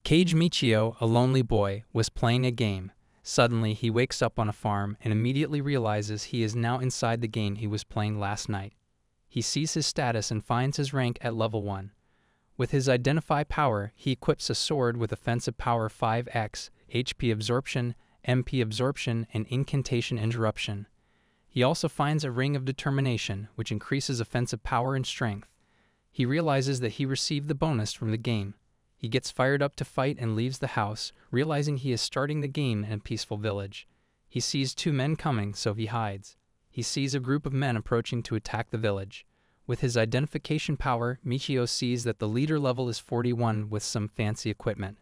Cage Michio, a lonely boy, was playing a game. Suddenly, he wakes up on a farm and immediately realizes he is now inside the game he was playing last night. He sees his status and finds his rank at level 1. With his Identify power, he equips a sword with offensive power 5x, HP absorption, MP absorption, and incantation interruption. He also finds a ring of determination, which increases offensive power and strength. He realizes that he received the bonus from the game. He gets fired up to fight and leaves the house, realizing he is starting the game in a peaceful village. He sees 2 men coming, so he hides. He sees a group of men approaching to attack the village. With his identification power, Michio sees that the leader level is 41 with some fancy equipment.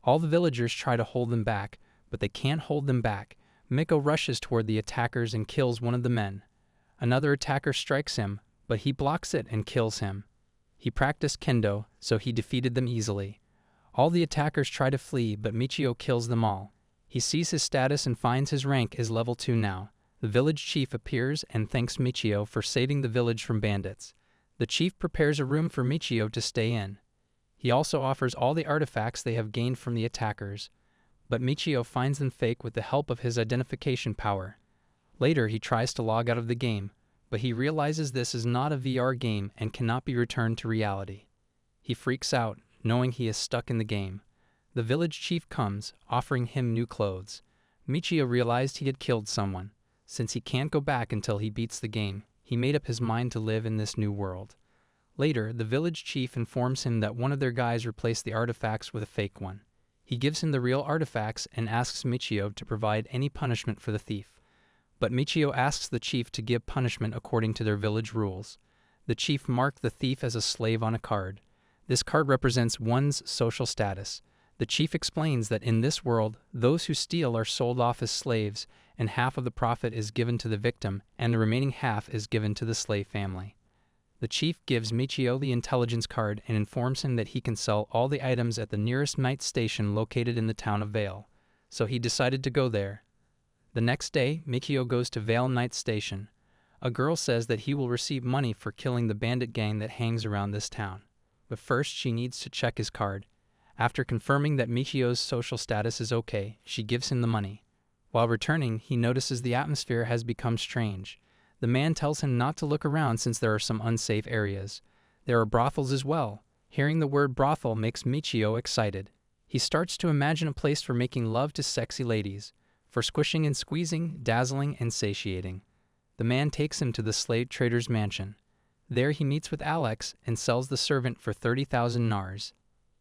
All the villagers try to hold them back, but they can't hold them back. Miko rushes toward the attackers and kills one of the men. Another attacker strikes him, but he blocks it and kills him. He practiced kendo, so he defeated them easily. All the attackers try to flee, but Michio kills them all. He sees his status and finds his rank is level 2 now. The village chief appears and thanks Michio for saving the village from bandits. The chief prepares a room for Michio to stay in. He also offers all the artifacts they have gained from the attackers, but Michio finds them fake with the help of his identification power. Later, he tries to log out of the game, but he realizes this is not a VR game and cannot be returned to reality. He freaks out, knowing he is stuck in the game. The village chief comes, offering him new clothes. Michio realized he had killed someone. Since he can't go back until he beats the game, he made up his mind to live in this new world. Later, the village chief informs him that one of their guys replaced the artifacts with a fake one. He gives him the real artifacts and asks Michio to provide any punishment for the thief. But Michio asks the chief to give punishment according to their village rules. The chief marked the thief as a slave on a card. This card represents one's social status. The chief explains that in this world, those who steal are sold off as slaves, and half of the profit is given to the victim, and the remaining half is given to the slave family. The chief gives Michio the intelligence card and informs him that he can sell all the items at the nearest night station located in the town of Vale. So he decided to go there. The next day, Michio goes to Vale Night Station. A girl says that he will receive money for killing the bandit gang that hangs around this town. But first, she needs to check his card. After confirming that Michio's social status is okay, she gives him the money. While returning, he notices the atmosphere has become strange. The man tells him not to look around since there are some unsafe areas. There are brothels as well. Hearing the word brothel makes Michio excited. He starts to imagine a place for making love to sexy ladies, for squishing and squeezing, dazzling and satiating. The man takes him to the slave trader's mansion. There he meets with Alex and sells the servant for 30,000 nars.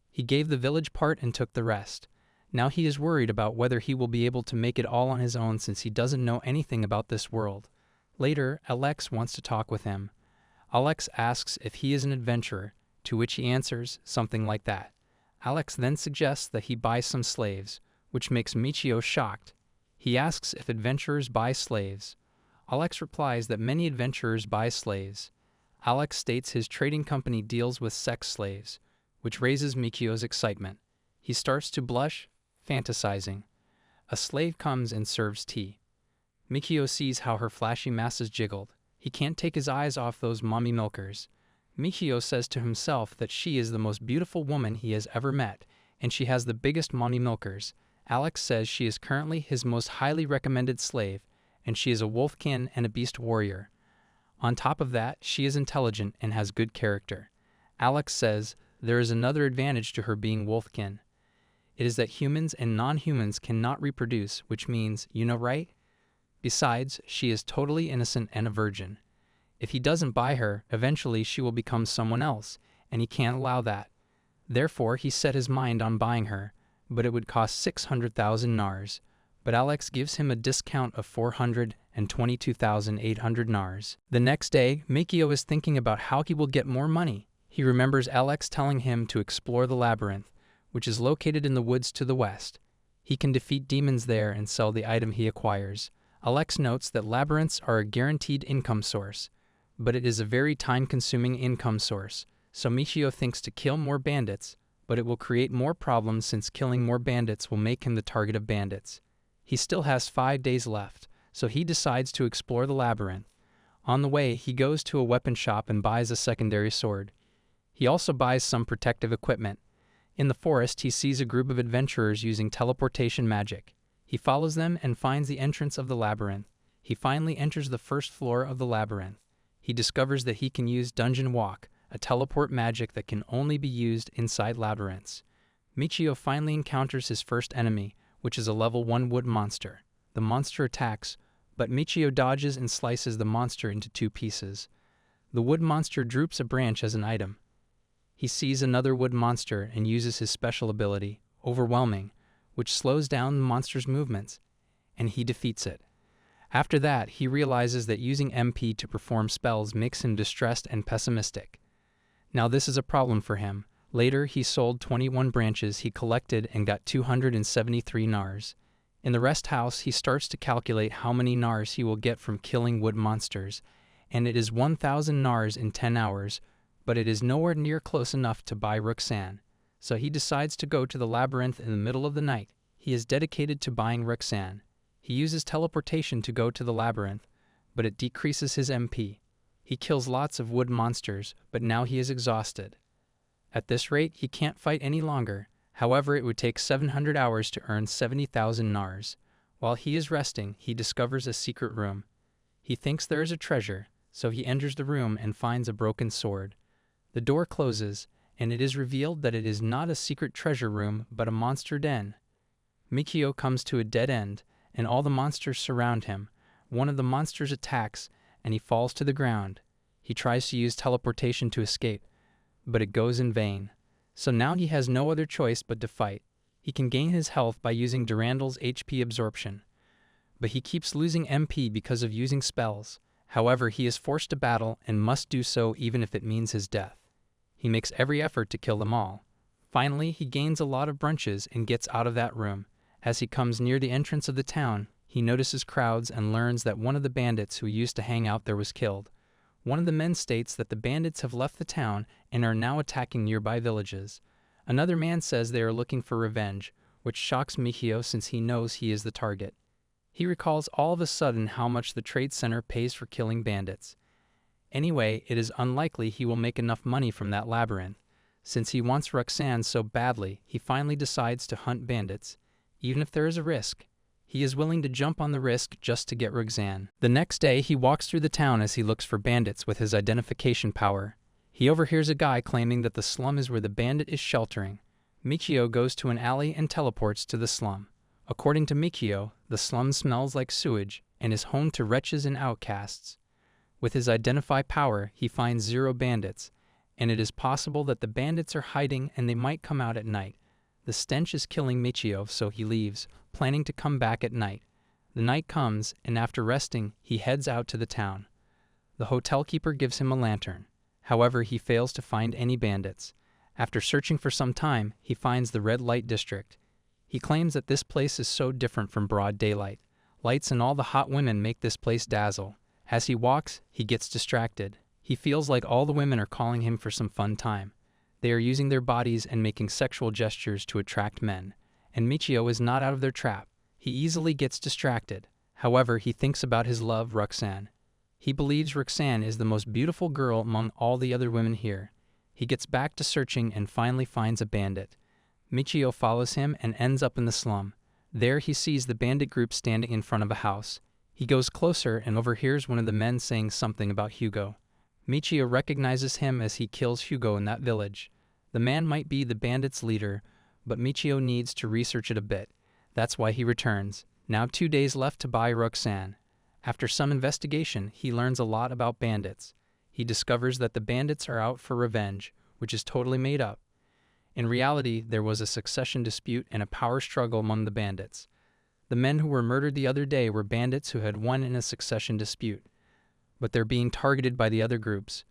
He gave the village part and took the rest. Now he is worried about whether he will be able to make it all on his own since he doesn't know anything about this world. Later, Alex wants to talk with him. Alex asks if he is an adventurer, to which he answers something like that. Alex then suggests that he buy some slaves, which makes Michio shocked. He asks if adventurers buy slaves. Alex replies that many adventurers buy slaves. Alex states his trading company deals with sex slaves, which raises Michio's excitement. He starts to blush, fantasizing. A slave comes and serves tea. Michio sees how her flashy masses jiggled. He can't take his eyes off those mommy milkers. Michio says to himself that she is the most beautiful woman he has ever met, and she has the biggest mommy milkers. Alex says she is currently his most highly recommended slave, and she is a wolfkin and a beast warrior. On top of that, she is intelligent and has good character. Alex says there is another advantage to her being wolfkin. It is that humans and non-humans cannot reproduce, which means, you know right? Besides, she is totally innocent and a virgin. If he doesn't buy her, eventually she will become someone else, and he can't allow that. Therefore, he set his mind on buying her, but it would cost 600,000 nars. But Alex gives him a discount of 422,800 nars. The next day, Michio is thinking about how he will get more money. He remembers Alex telling him to explore the labyrinth, which is located in the woods to the west. He can defeat demons there and sell the item he acquires. Alex notes that labyrinths are a guaranteed income source, but it is a very time-consuming income source, so Michio thinks to kill more bandits, but it will create more problems since killing more bandits will make him the target of bandits. He still has 5 days left, so he decides to explore the labyrinth. On the way, he goes to a weapon shop and buys a secondary sword. He also buys some protective equipment. In the forest, he sees a group of adventurers using teleportation magic. He follows them and finds the entrance of the labyrinth. He finally enters the first floor of the labyrinth. He discovers that he can use Dungeon Walk, a teleport magic that can only be used inside labyrinths. Michio finally encounters his first enemy, which is a level 1 wood monster. The monster attacks, but Michio dodges and slices the monster into 2 pieces. The wood monster droops a branch as an item. He sees another wood monster and uses his special ability, Overwhelming, which slows down the monster's movements, and he defeats it. After that, he realizes that using MP to perform spells makes him distressed and pessimistic. Now this is a problem for him. Later, he sold 21 branches he collected and got 273 nars. In the rest house, he starts to calculate how many nars he will get from killing wood monsters, and it is 1,000 nars in 10 hours, but it is nowhere near close enough to buy Roxanne. So he decides to go to the labyrinth in the middle of the night. He is dedicated to buying Roxanne. He uses teleportation to go to the labyrinth, but it decreases his MP. He kills lots of wood monsters, but now he is exhausted. At this rate, he can't fight any longer. However, it would take 700 hours to earn 70,000 nars. While he is resting, he discovers a secret room. He thinks there is a treasure, so he enters the room and finds a broken sword. The door closes, and it is revealed that it is not a secret treasure room, but a monster den. Michio comes to a dead end, and all the monsters surround him. One of the monsters attacks, and he falls to the ground. He tries to use teleportation to escape, but it goes in vain. So now he has no other choice but to fight. He can gain his health by using Durandal's HP absorption, but he keeps losing MP because of using spells. However, he is forced to battle and must do so even if it means his death. He makes every effort to kill them all. Finally, he gains a lot of branches and gets out of that room. As he comes near the entrance of the town, he notices crowds and learns that one of the bandits who used to hang out there was killed. One of the men states that the bandits have left the town and are now attacking nearby villages. Another man says they are looking for revenge, which shocks Michio since he knows he is the target. He recalls all of a sudden how much the trade center pays for killing bandits. Anyway, it is unlikely he will make enough money from that labyrinth. Since he wants Roxanne so badly, he finally decides to hunt bandits. Even if there is a risk, he is willing to jump on the risk just to get Roxanne. The next day, he walks through the town as he looks for bandits with his identification power. He overhears a guy claiming that the slum is where the bandit is sheltering. Michio goes to an alley and teleports to the slum. According to Michio, the slum smells like sewage and is home to wretches and outcasts. With his identify power, he finds 0 bandits, and it is possible that the bandits are hiding and they might come out at night. The stench is killing Michio, so he leaves, planning to come back at night. The night comes, and after resting, he heads out to the town. The hotel keeper gives him a lantern. However, he fails to find any bandits. After searching for some time, he finds the red light district. He claims that this place is so different from broad daylight. Lights and all the hot women make this place dazzle. As he walks, he gets distracted. He feels like all the women are calling him for some fun time. They are using their bodies and making sexual gestures to attract men. And Michio is not out of their trap. He easily gets distracted. However, he thinks about his love, Roxanne. He believes Roxanne is the most beautiful girl among all the other women here. He gets back to searching and finally finds a bandit. Michio follows him and ends up in the slum. There he sees the bandit group standing in front of a house. He goes closer and overhears one of the men saying something about Hugo. Michio recognizes him as he kills Hugo in that village. The man might be the bandits' leader, but Michio needs to research it a bit. That's why he returns. Now 2 days left to buy Roxanne. After some investigation, he learns a lot about bandits. He discovers that the bandits are out for revenge, which is totally made up. In reality, there was a succession dispute and a power struggle among the bandits. The men who were murdered the other day were bandits who had won in a succession dispute, but they're being targeted by the other groups.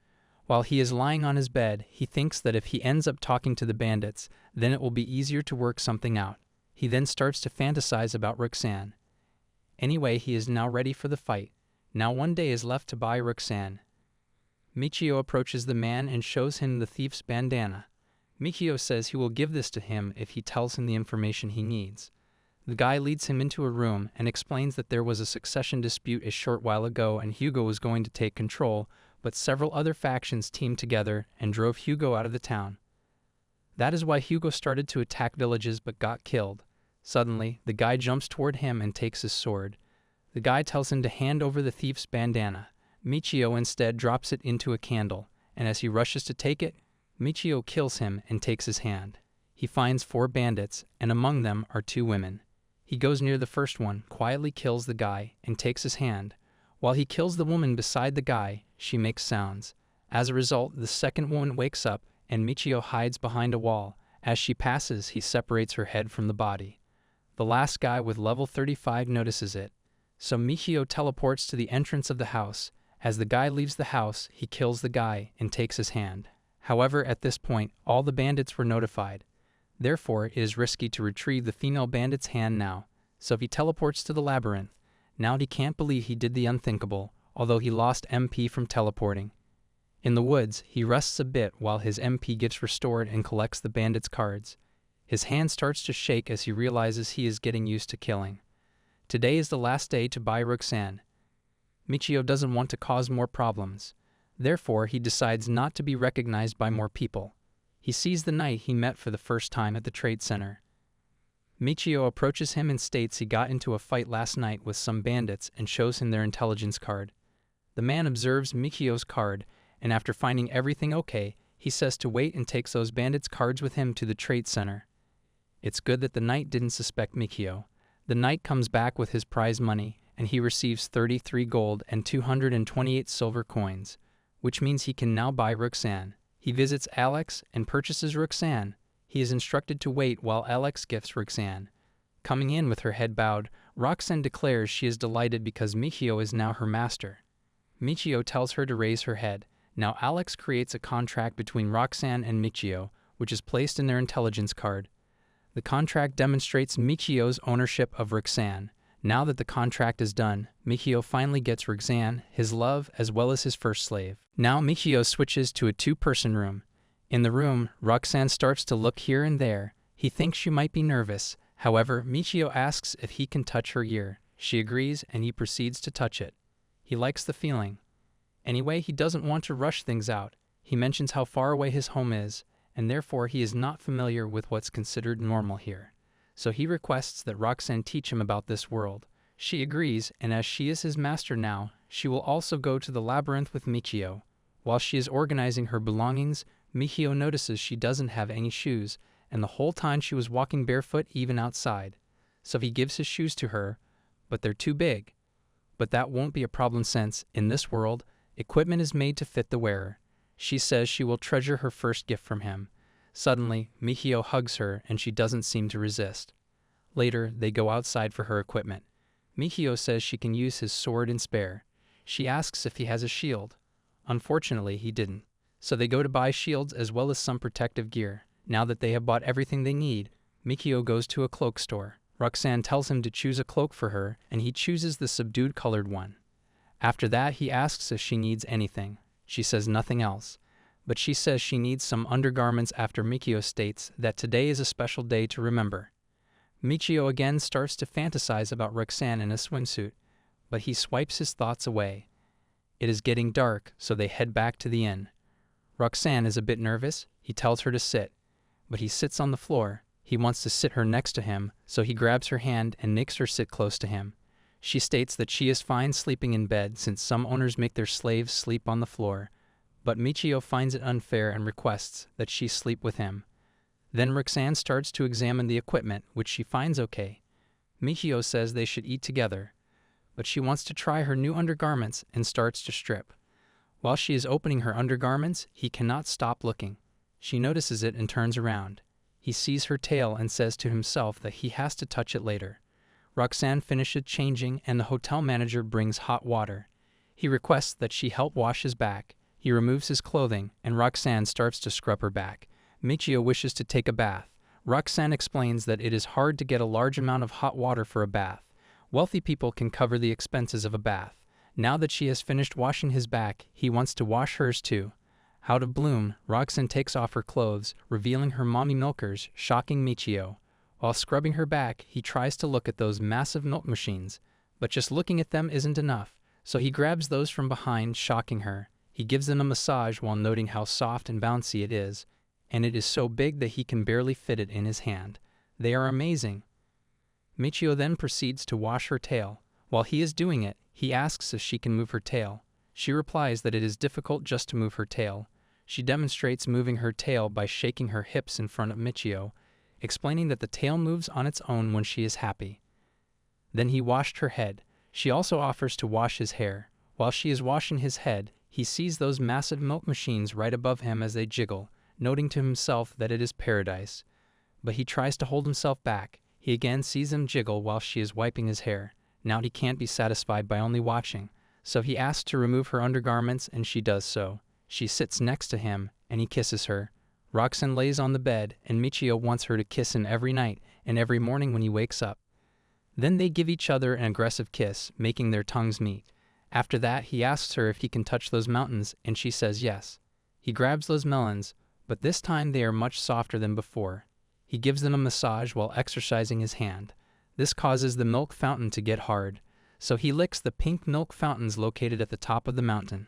While he is lying on his bed, he thinks that if he ends up talking to the bandits, then it will be easier to work something out. He then starts to fantasize about Roxanne. Anyway, he is now ready for the fight. Now 1 day is left to buy Roxanne. Michio approaches the man and shows him the thief's bandana. Michio says he will give this to him if he tells him the information he needs. The guy leads him into a room and explains that there was a succession dispute a short while ago and Hugo was going to take control, but several other factions teamed together and drove Hugo out of the town. That is why Hugo started to attack villages but got killed. Suddenly, the guy jumps toward him and takes his sword. The guy tells him to hand over the thief's bandana. Michio instead drops it into a candle, and as he rushes to take it, Michio kills him and takes his hand. He finds 4 bandits, and among them are 2 women. He goes near the first one, quietly kills the guy, and takes his hand. While he kills the woman beside the guy, she makes sounds. As a result, the second woman wakes up, and Michio hides behind a wall. As she passes, he separates her head from the body. The last guy with level 35 notices it. So Michio teleports to the entrance of the house. As the guy leaves the house, he kills the guy and takes his hand. However, at this point, all the bandits were notified. Therefore, it is risky to retrieve the female bandit's hand now. So he teleports to the labyrinth. Now he can't believe he did the unthinkable, although he lost MP from teleporting. In the woods, he rests a bit while his MP gets restored and collects the bandit's cards. His hand starts to shake as he realizes he is getting used to killing. Today is the last day to buy Roxanne. Michio doesn't want to cause more problems. Therefore, he decides not to be recognized by more people. He sees the knight he met for the first time at the trade center. Michio approaches him and states he got into a fight last night with some bandits and shows him their intelligence card. The man observes Michio's card, and after finding everything okay, he says to wait and takes those bandits' cards with him to the trade center. It's good that the knight didn't suspect Michio. The knight comes back with his prize money, and he receives 33 gold and 228 silver coins, which means he can now buy Roxanne. He visits Alex and purchases Roxanne. He is instructed to wait while Alex gifts Roxanne. Coming in with her head bowed, Roxanne declares she is delighted because Michio is now her master. Michio tells her to raise her head. Now Alex creates a contract between Roxanne and Michio, which is placed in their intelligence card. The contract demonstrates Michio's ownership of Roxanne. Now that the contract is done, Michio finally gets Roxanne, his love, as well as his first slave. Now Michio switches to a 2-person room. In the room, Roxanne starts to look here and there. He thinks she might be nervous. However, Michio asks if he can touch her ear. She agrees, and he proceeds to touch it. He likes the feeling. Anyway, he doesn't want to rush things out. He mentions how far away his home is, and therefore he is not familiar with what's considered normal here. So he requests that Roxanne teach him about this world. She agrees, and as she is his master now, she will also go to the labyrinth with Michio. While she is organizing her belongings, Michio notices she doesn't have any shoes, and the whole time she was walking barefoot even outside. So he gives his shoes to her, but they're too big. But that won't be a problem since, in this world, equipment is made to fit the wearer. She says she will treasure her first gift from him. Suddenly, Michio hugs her and she doesn't seem to resist. Later, they go outside for her equipment. Michio says she can use his sword and spear. She asks if he has a shield. Unfortunately, he didn't. So they go to buy shields as well as some protective gear. Now that they have bought everything they need, Michio goes to a cloak store. Roxanne tells him to choose a cloak for her, and he chooses the subdued colored one. After that, he asks if she needs anything. She says nothing else, but she says she needs some undergarments after Michio states that today is a special day to remember. Michio again starts to fantasize about Roxanne in a swimsuit, but he swipes his thoughts away. It is getting dark, so they head back to the inn. Roxanne is a bit nervous. He tells her to sit, but he sits on the floor. He wants to sit her next to him, so he grabs her hand and makes her sit close to him. She states that she is fine sleeping in bed since some owners make their slaves sleep on the floor, but Michio finds it unfair and requests that she sleep with him. Then Roxanne starts to examine the equipment, which she finds okay. Michio says they should eat together, but she wants to try her new undergarments and starts to strip. While she is opening her undergarments, he cannot stop looking. She notices it and turns around. He sees her tail and says to himself that he has to touch it later. Roxanne finishes changing and the hotel manager brings hot water. He requests that she help wash his back. He removes his clothing and Roxanne starts to scrub her back. Michio wishes to take a bath. Roxanne explains that it is hard to get a large amount of hot water for a bath. Wealthy people can cover the expenses of a bath. Now that she has finished washing his back, he wants to wash hers too. Out of bloom, Roxanne takes off her clothes, revealing her mommy milkers, shocking Michio. While scrubbing her back, he tries to look at those massive milk machines, but just looking at them isn't enough, so he grabs those from behind, shocking her. He gives them a massage while noting how soft and bouncy it is, and it is so big that he can barely fit it in his hand. They are amazing. Michio then proceeds to wash her tail. While he is doing it, he asks if she can move her tail. She replies that it is difficult just to move her tail. She demonstrates moving her tail by shaking her hips in front of Michio, explaining that the tail moves on its own when she is happy. Then he washed her head. She also offers to wash his hair. While she is washing his head, he sees those massive milk machines right above him as they jiggle, noting to himself that it is paradise. But he tries to hold himself back. He again sees them jiggle while she is wiping his hair. Now he can't be satisfied by only watching, so he asks to remove her undergarments and she does so. She sits next to him and he kisses her. Roxanne lays on the bed and Michio wants her to kiss him every night and every morning when he wakes up. Then they give each other an aggressive kiss, making their tongues meet. After that, he asks her if he can touch those mountains and she says yes. He grabs those melons, but this time they are much softer than before. He gives them a massage while exercising his hand. This causes the milk fountain to get hard, so he licks the pink milk fountains located at the top of the mountain.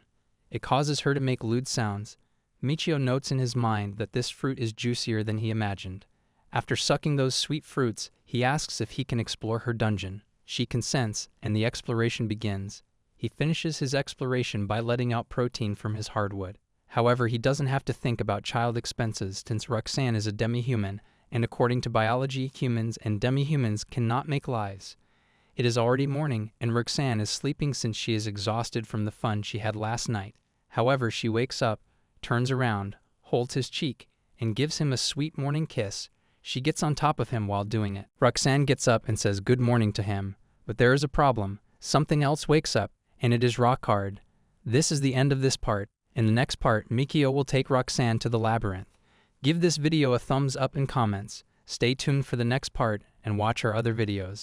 It causes her to make lewd sounds. Michio notes in his mind that this fruit is juicier than he imagined. After sucking those sweet fruits, he asks if he can explore her dungeon. She consents, and the exploration begins. He finishes his exploration by letting out protein from his hardwood. However, he doesn't have to think about child expenses since Roxanne is a demi-human, and according to biology, humans and demi-humans cannot make lives. It is already morning, and Roxanne is sleeping since she is exhausted from the fun she had last night. However, she wakes up, turns around, holds his cheek, and gives him a sweet morning kiss. She gets on top of him while doing it. Roxanne gets up and says good morning to him, but there is a problem. Something else wakes up, and it is rock hard. This is the end of this part. In the next part, Michio will take Roxanne to the labyrinth. Give this video a thumbs up and comments. Stay tuned for the next part and watch our other videos.